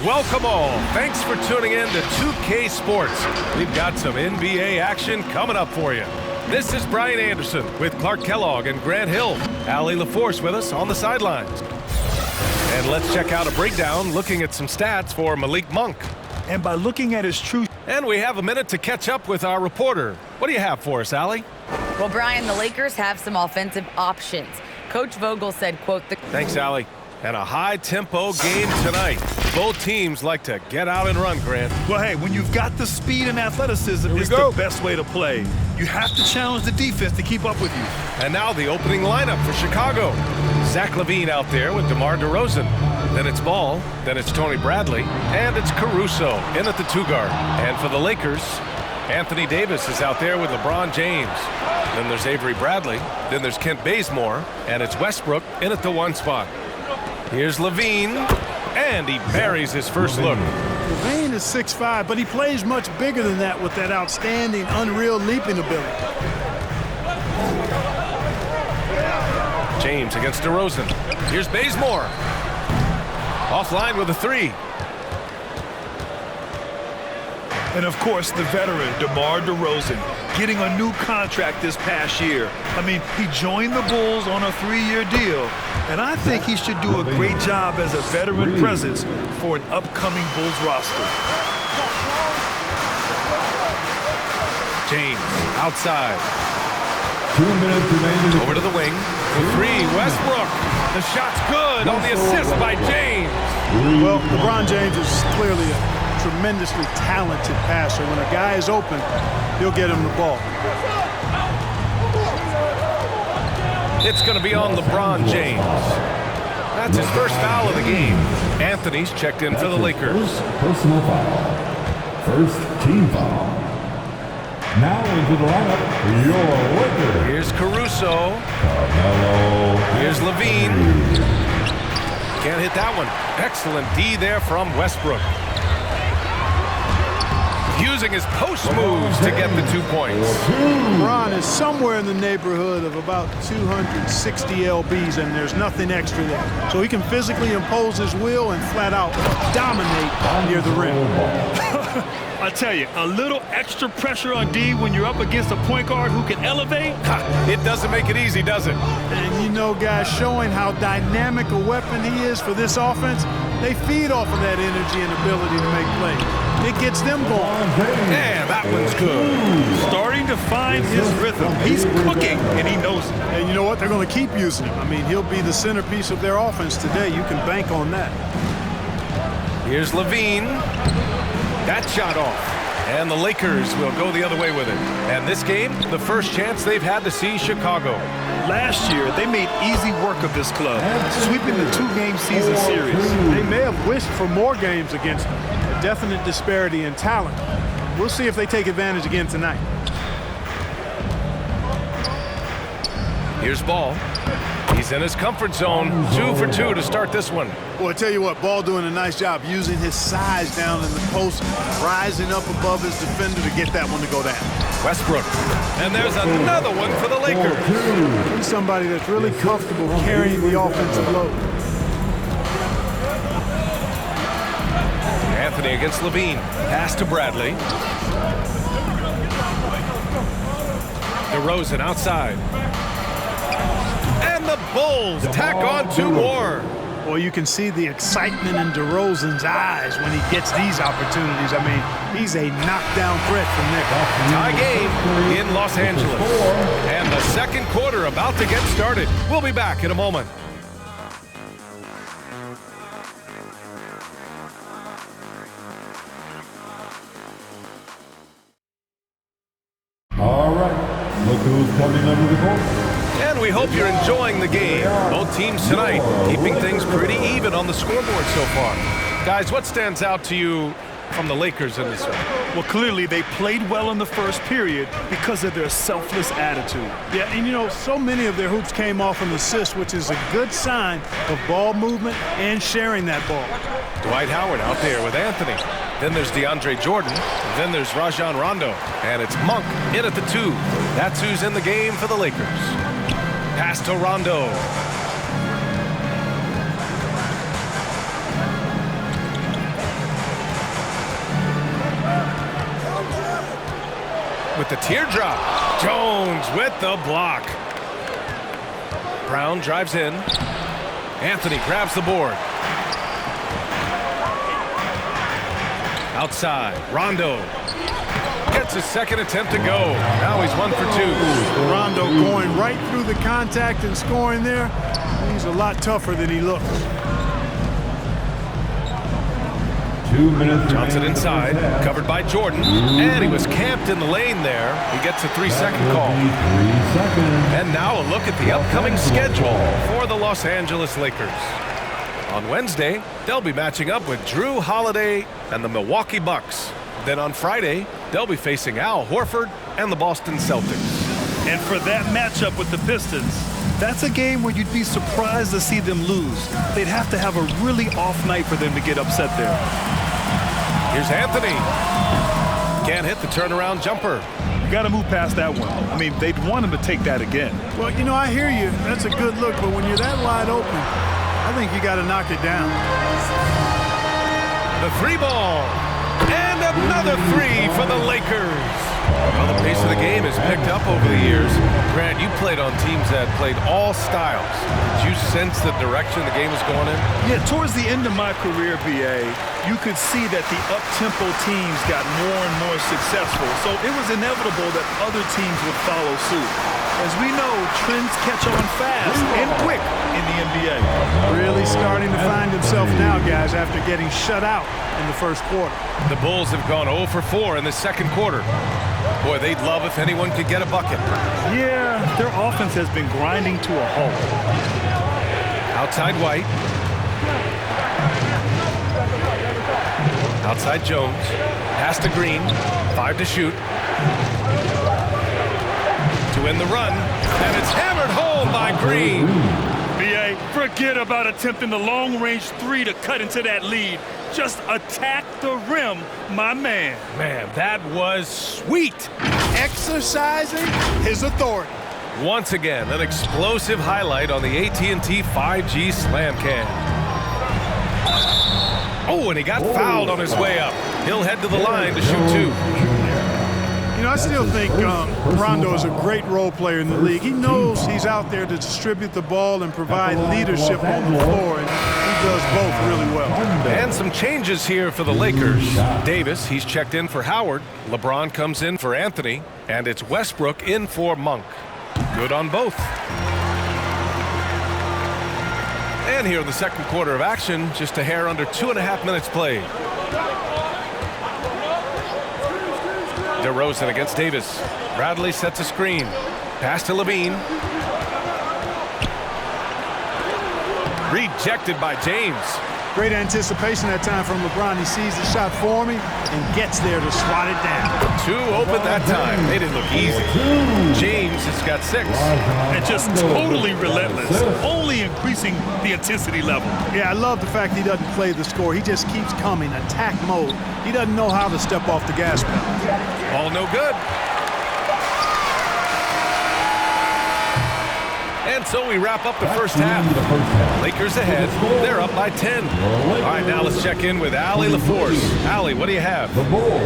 Welcome all. Thanks for tuning in to 2K Sports. We've got some NBA action coming up for you. This is Brian Anderson with Clark Kellogg and Grant Hill. Allie LaForce with us on the sidelines. And let's check out a breakdown looking at some stats for Malik Monk. And by looking at his true... And we have a minute to catch up with our reporter. What do you have for us, Allie? Well, Brian, the Lakers have some offensive options. Coach Vogel said, quote, Thanks, Allie. And a high-tempo game tonight. Both teams like to get out and run, Grant. Well, hey, when you've got the speed and athleticism, it's the best way to play. You have to challenge the defense to keep up with you. And now the opening lineup for Chicago. Zach LaVine out there with DeMar DeRozan. Then it's Ball, then it's Tony Bradley, and it's Caruso in at the two-guard. And for the Lakers, Anthony Davis is out there with LeBron James. Then there's Avery Bradley, then there's Kent Bazemore, and it's Westbrook in at the one spot. Here's LaVine, and he buries his first look. LaVine is 6'5", but he plays much bigger than that with that outstanding, unreal leaping ability. James against DeRozan. Here's Bazemore. Offline with a three. And, of course, the veteran, DeMar DeRozan, getting a new contract this past year. I mean, he joined the Bulls on a 3-year deal, and I think he should do a great job as a veteran presence for an upcoming Bulls roster. James outside. 2 minutes remaining. Over to the wing. The three, Westbrook. The shot's good on the assist by James. Well, LeBron James is clearly a tremendously talented passer. When a guy is open, he'll get him the ball. It's going to be on LeBron James. That's his first foul of the game. Anthony's checked in for the Lakers. Personal foul. First team foul. Now into the lineup, your Lakers. Here's Caruso. Carmelo. Here's LaVine. Can't hit that one. Excellent D there from Westbrook. Using his post moves to get the 2 points. LeBron is somewhere in the neighborhood of about 260 lbs, and there's nothing extra there. So he can physically impose his will and flat out dominate near the rim. I tell you, a little extra pressure on D when you're up against a point guard who can elevate. It doesn't make it easy, does it? And you know, guys, showing how dynamic a weapon he is for this offense, they feed off of that energy and ability to make plays. It gets them going. Man, that one's good. Starting to find his rhythm. He's cooking, and he knows it. And you know what? They're going to keep using him. I mean, he'll be the centerpiece of their offense today. You can bank on that. Here's LaVine. That shot off. And the Lakers will go the other way with it. And this game, the first chance they've had to see Chicago. Last year, they made easy work of this club, sweeping the 2-game season series. They may have wished for more games against them. A definite disparity in talent. We'll see if they take advantage again tonight. Here's Ball. He's in his comfort zone. 2 for 2 to start this one. Well, I tell you what, Ball doing a nice job using his size down in the post, rising up above his defender to get that one to go down. Westbrook. And there's another one for the Lakers. He's somebody that's really comfortable carrying the offensive load. Anthony against LaVine. Pass to Bradley. DeRozan outside. And the Bulls tack on 2 more. Well, you can see the excitement in DeRozan's eyes when he gets these opportunities. I mean, he's a knockdown threat from there. Tie game in Los Angeles. And the second quarter about to get started. We'll be back in a moment. All right, look who's coming under the court. And we hope you're enjoying the game. Both teams tonight keeping things pretty even on the scoreboard so far. Guys, what stands out to you from the Lakers in this one? Well, clearly they played well in the first period because of their selfless attitude. Yeah, and you know, so many of their hoops came off an assist, which is a good sign of ball movement and sharing that ball. Dwight Howard out there with Anthony. Then there's DeAndre Jordan. Then there's Rajon Rondo. And it's Monk in at the 2. That's who's in the game for the Lakers. Pass to Rondo. the teardrop. Jones with the block. Brown drives in. Anthony grabs the board. Outside, Rondo gets his second attempt to go. Now he's 1 for 2. Rondo going right through the contact and scoring there. He's a lot tougher than he looks. 2 minutes. Johnson inside, covered by Jordan, and he was camped in the lane there. He gets a 3-second call. 3 seconds. And now a look at the upcoming schedule for the Los Angeles Lakers. On Wednesday, they'll be matching up with Drew Holiday and the Milwaukee Bucks. Then on Friday, they'll be facing Al Horford and the Boston Celtics. And for that matchup with the Pistons, that's a game where you'd be surprised to see them lose. They'd have to have a really off night for them to get upset there. Here's Anthony. Can't hit the turnaround jumper. You got to move past that one. I mean, they'd want him to take that again. Well, you know, I hear you. That's a good look, but when you're that wide open, I think you got to knock it down. The 3 ball. And another 3 for the Lakers. Well, the pace of the game has picked up over the years. Grant, you played on teams that played all styles. Did you sense the direction the game was going in? Yeah, towards the end of my career, BA, you could see that the up-tempo teams got more and more successful. So it was inevitable that other teams would follow suit. As we know, trends catch on fast and quick in the NBA. Really starting to find himself now, guys, after getting shut out in the first quarter. The Bulls have gone 0 for 4 in the second quarter. Boy, they'd love if anyone could get a bucket. Yeah, their offense has been grinding to a halt. Outside White. Outside Jones. Pass to Green. 5 to shoot. To win the run. And it's hammered home by Green. BA, forget about attempting the long-range 3 to cut into that lead. Just attack the rim, my man. Man, that was sweet. Exercising his authority. Once again, an explosive highlight on the AT&T 5G Slam Cam. Oh, and he got fouled on his way up. He'll head to the line to shoot 2. You know, I still think Rondo is a great role player in the league. He knows he's out there to distribute the ball and provide leadership on the floor, and he does both really well. And some changes here for the Lakers. Davis, he's checked in for Howard. LeBron comes in for Anthony, and it's Westbrook in for Monk. Good on both. And here in the second quarter of action, just a hair under 2.5 minutes played. DeRozan against Davis. Bradley sets a screen. Pass to Levine. Rejected by James. Great anticipation that time from LeBron. He sees the shot for me and gets there to swat it down. 2 open that time. They didn't look easy. James has got 6. And just totally relentless, only increasing the intensity level. Yeah, I love the fact he doesn't play the score. He just keeps coming, attack mode. He doesn't know how to step off the gas pedal. Ball no good. And so we wrap up the first half. Lakers ahead. They're up by 10. All right, now let's check in with Allie LaForce. Allie, what do you have? The Bulls,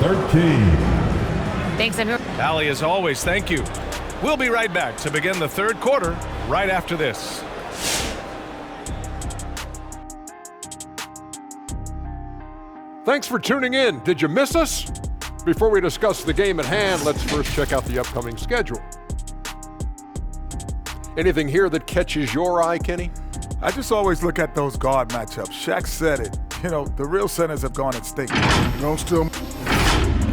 13. Thanks, I'm here. Allie, as always, thank you. We'll be right back to begin the third quarter right after this. Thanks for tuning in. Did you miss us? Before we discuss the game at hand, let's first check out the upcoming schedule. Anything here that catches your eye, Kenny? I just always look at those guard matchups. Shaq said it. You know, the real centers have gone extinct. Don't still.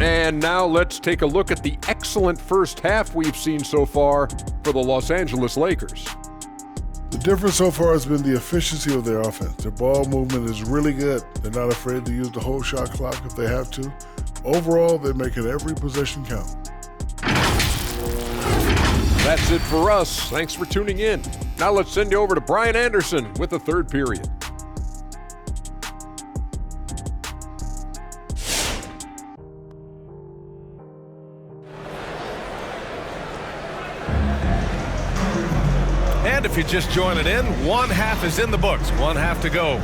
And now let's take a look at the excellent first half we've seen so far for the Los Angeles Lakers. The difference so far has been the efficiency of their offense. Their ball movement is really good. They're not afraid to use the whole shot clock if they have to. Overall, they're making every possession count. That's it for us. Thanks for tuning in. Now let's send you over to Brian Anderson with the third period. And if you're just joining in, one half is in the books, one half to go.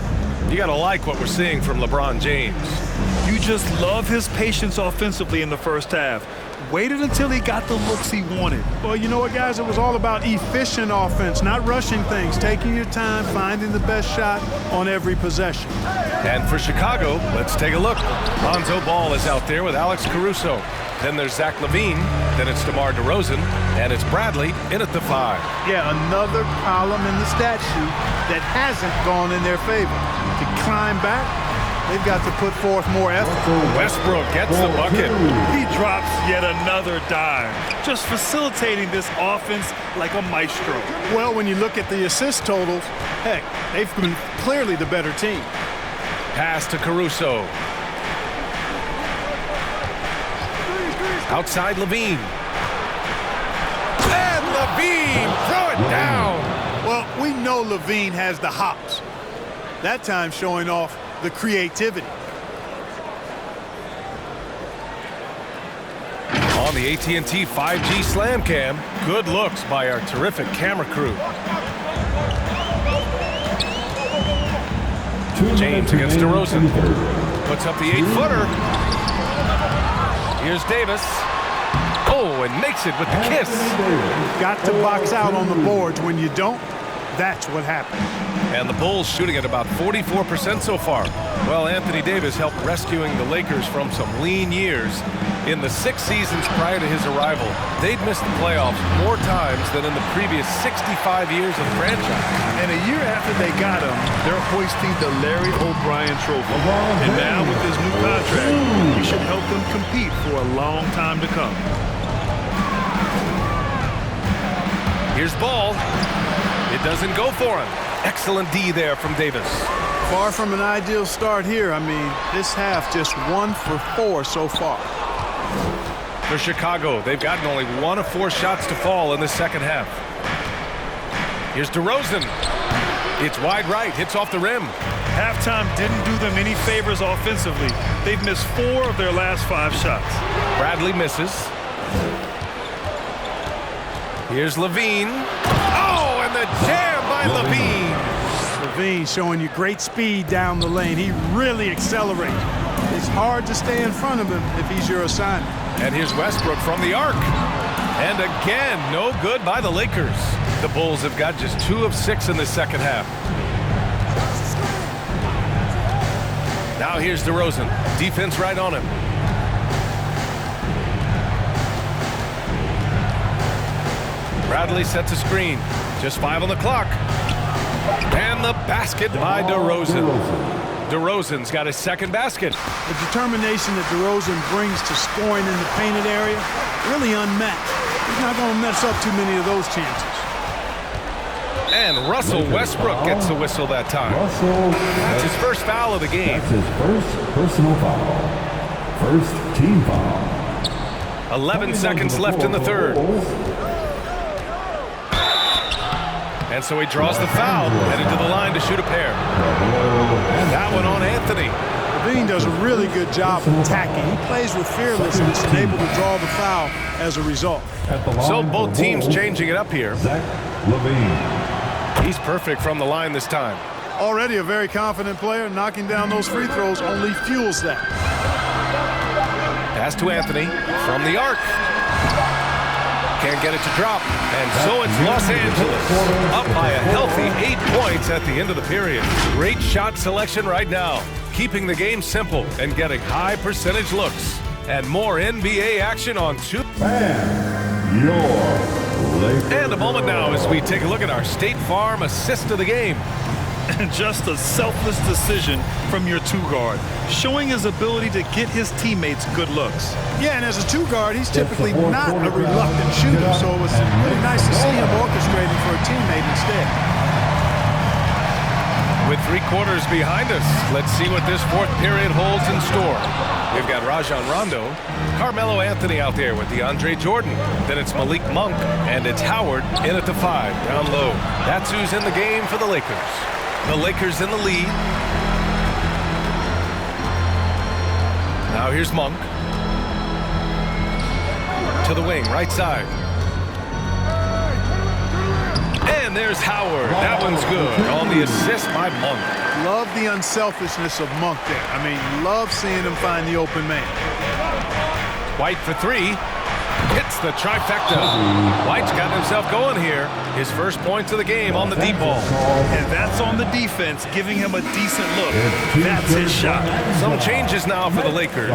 You got to like what we're seeing from LeBron James. You just love his patience offensively in the first half. Waited until he got the looks he wanted. Well, you know what, guys? It was all about efficient offense, not rushing things, taking your time, finding the best shot on every possession. And for Chicago, let's take a look. Lonzo Ball is out there with Alex Caruso. Then there's Zach LaVine. Then it's DeMar DeRozan. And it's Bradley in at the 5. Yeah, another column in the stat sheet that hasn't gone in their favor. To climb back, they've got to put forth more effort. Westbrook gets the bucket. He drops yet another dime, just facilitating this offense like a maestro. Well, when you look at the assist totals, heck, they've been clearly the better team. Pass to Caruso. Outside Levine. And Levine, throw it down. Well, we know Levine has the hops. That time showing off the creativity. On the AT&T 5G Slam Cam, good looks by our terrific camera crew. James against DeRozan. Puts up the 8-footer. Here's Davis. Oh, and makes it with the kiss. Got to box out on the boards. When you don't, that's what happens. And the Bulls shooting at about 44% so far. Well, Anthony Davis helped rescuing the Lakers from some lean years. In the 6 seasons prior to his arrival, they'd missed the playoffs more times than in the previous 65 years of the franchise. And a year after they got him, they're hoisting the Larry O'Brien Trophy. And now with his new contract, he should help them compete for a long time to come. Here's Ball. It doesn't go for him. Excellent D there from Davis. Far from an ideal start here. I mean, this half just 1 for 4 so far. For Chicago, they've gotten only 1 of 4 shots to fall in the second half. Here's DeRozan. It's wide right, hits off the rim. Halftime didn't do them any favors offensively. They've missed 4 of their last 5 shots. Bradley misses. Here's Levine. Oh, and the jam by Levine. Levine showing you great speed down the lane. He really accelerates. It's hard to stay in front of him if he's your assignment. And here's Westbrook from the arc. And again, no good by the Lakers. The Bulls have got just 2 of 6 in the second half. Now here's DeRozan. Defense right on him. Bradley sets a screen. Just 5 on the clock. And the basket by DeRozan. DeRozan's got his second basket. The determination that DeRozan brings to scoring in the painted area, really unmatched. He's not going to mess up too many of those chances. And Russell Westbrook gets the whistle that time. That's his first foul of the game. That's his first personal foul. First team foul. 11 seconds left in the third. And so he draws the foul, headed to the line to shoot a pair. That one on Anthony. Levine does a really good job of attacking. He plays with fearlessness and able to draw the foul as a result. So both teams changing it up here. Zach LaVine. He's perfect from the line this time. Already a very confident player. Knocking down those free throws only fuels that. Pass to Anthony from the arc. Can't get it to drop. And so it's Los Angeles up by a healthy 8 points at the end of the period. Great shot selection right now, keeping the game simple and getting high percentage looks. And more NBA action on 2. And your Lakers. And a moment now as we take a look at our State Farm assist of the game. And just a selfless decision from your 2-guard, showing his ability to get his teammates good looks. Yeah, and as a 2-guard, he's typically not a reluctant shooter, so it was really nice to see him orchestrating for a teammate instead. With 3 quarters behind us, let's see what this fourth period holds in store. We've got Rajon Rondo, Carmelo Anthony out there with DeAndre Jordan. Then it's Malik Monk, and it's Howard in at the 5, down low. That's who's in the game for the Lakers. The Lakers in the lead. Now here's Monk. To the wing, right side. And there's Howard. That one's good on the assist by Monk. Love the unselfishness of Monk there. I mean, love seeing him find the open man. White for three. Hits the trifecta. White's got himself going here. His first points of the game on the deep ball. And that's on the defense, giving him a decent look. That's his shot. Some changes now for the Lakers.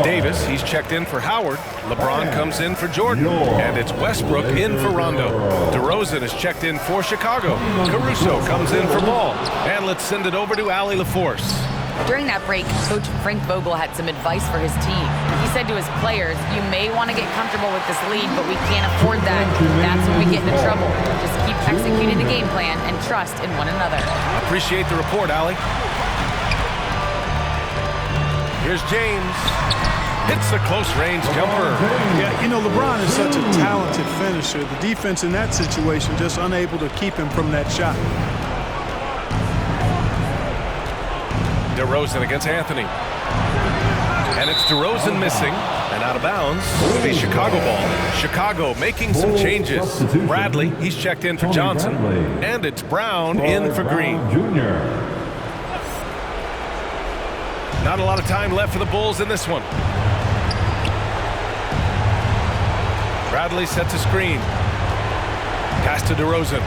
Davis, he's checked in for Howard. LeBron comes in for Jordan. And it's Westbrook in for Rondo. DeRozan is checked in for Chicago. Caruso comes in for Ball. And let's send it over to Allie LaForce. During that break, Coach Frank Vogel had some advice for his team. He said to his players, you may want to get comfortable with this lead, but we can't afford that. That's when we get into trouble. Just keep executing the game plan and trust in one another. Appreciate the report, Allie. Here's James. Hits the close-range jumper. Yeah, you know, LeBron is such a talented finisher. The defense in that situation just unable to keep him from that shot. DeRozan against Anthony. And it's DeRozan missing and out of bounds. It'll be Chicago ball. Chicago making some changes. Bradley, he's checked in for Johnson. And it's Brown in for Green. Not a lot of time left for the Bulls in this one. Bradley sets a screen. Pass to DeRozan.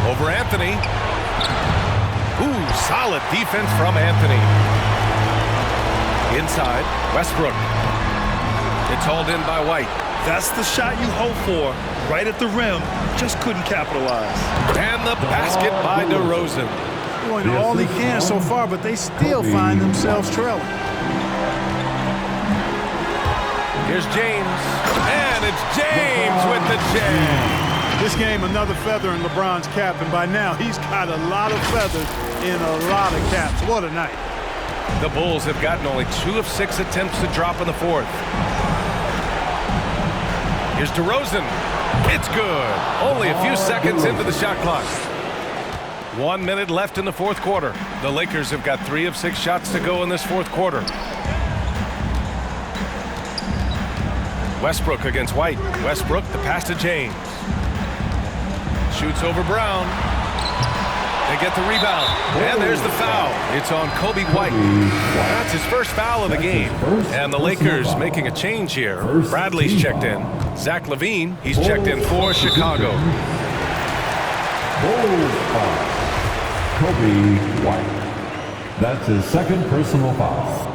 Over Anthony. Ooh, solid defense from Anthony. Inside, Westbrook. It's hauled in by White. That's the shot you hope for. Right at the rim. Just couldn't capitalize. And the basket by DeRozan. Doing all he can so far, but they still find themselves trailing. Here's James. And it's James with the jam. This game, another feather in LeBron's cap, and by now he's got a lot of feathers in a lot of caps. What a night. The Bulls have gotten only 2 of 6 attempts to drop in the fourth. Here's DeRozan. It's good. Only a few seconds into the shot clock. 1 minute left in the fourth quarter. The Lakers have got 3 of 6 shots to go in this fourth quarter. Westbrook against White. Westbrook, the pass to James. Shoots over Brown. They get the rebound. And there's the foul. It's on Kobe White. That's his first foul of the game. And the Lakers making a change here. Bradley's checked in. Zach LaVine, he's checked in for Chicago. Kobe White. That's his second personal foul.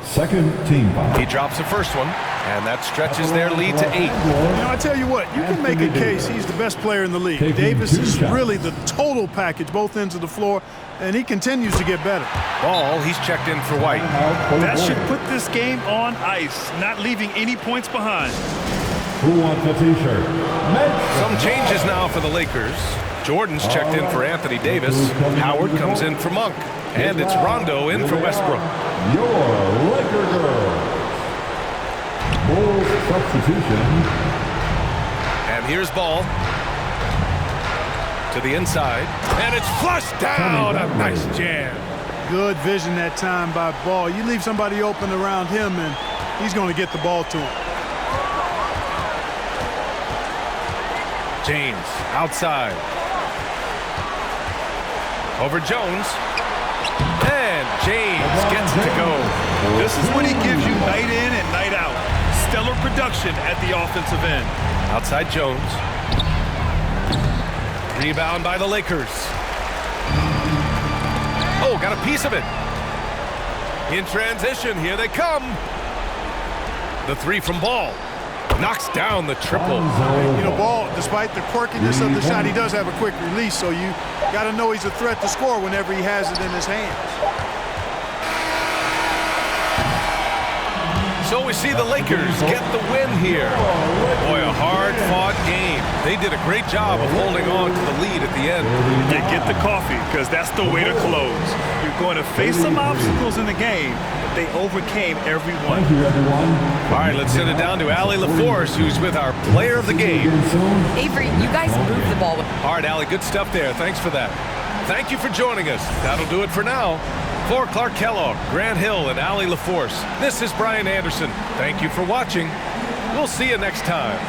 Second team foul. He drops the first one, and that stretches their lead to 8. You know, I tell you what, you can make a case he's the best player in the league. Davis is really the total package, both ends of the floor, and he continues to get better. Ball, he's checked in for White. That should put this game on ice, not leaving any points behind. Who wants a t-shirt? Some changes now for the Lakers. Jordan's checked in for Anthony Davis. Howard comes in for Monk. And it's Rondo in for Westbrook. Your Laker girls. Bulls substitution. And here's Ball. To the inside. And it's flushed down. A nice jam. Good vision that time by Ball. You leave somebody open around him, and he's going to get the ball to him. James outside. Over Jones. And James gets it to go. This is what he gives you night in and night out. Stellar production at the offensive end. Outside Jones. Rebound by the Lakers. Oh, got a piece of it. In transition, here they come. The 3 from Ball. Knocks down the triple. You know, Ball, despite the quirkiness of the shot, he does have a quick release, so you got to know he's a threat to score whenever he has it in his hands. So we see the Lakers get the win here. Boy, a hard-fought game. They did a great job of holding on to the lead at the end. You get the coffee, because that's the way to close. You're going to face some obstacles in the game, but they overcame every one. Thank you, everyone. All right, let's send it down to Allie LaForce, who's with our player of the game. Avery, you guys moved the ball. All right, Allie, good stuff there. Thanks for that. Thank you for joining us. That'll do it for now. For Clark Kellogg, Grant Hill, and Allie LaForce, this is Brian Anderson. Thank you for watching. We'll see you next time.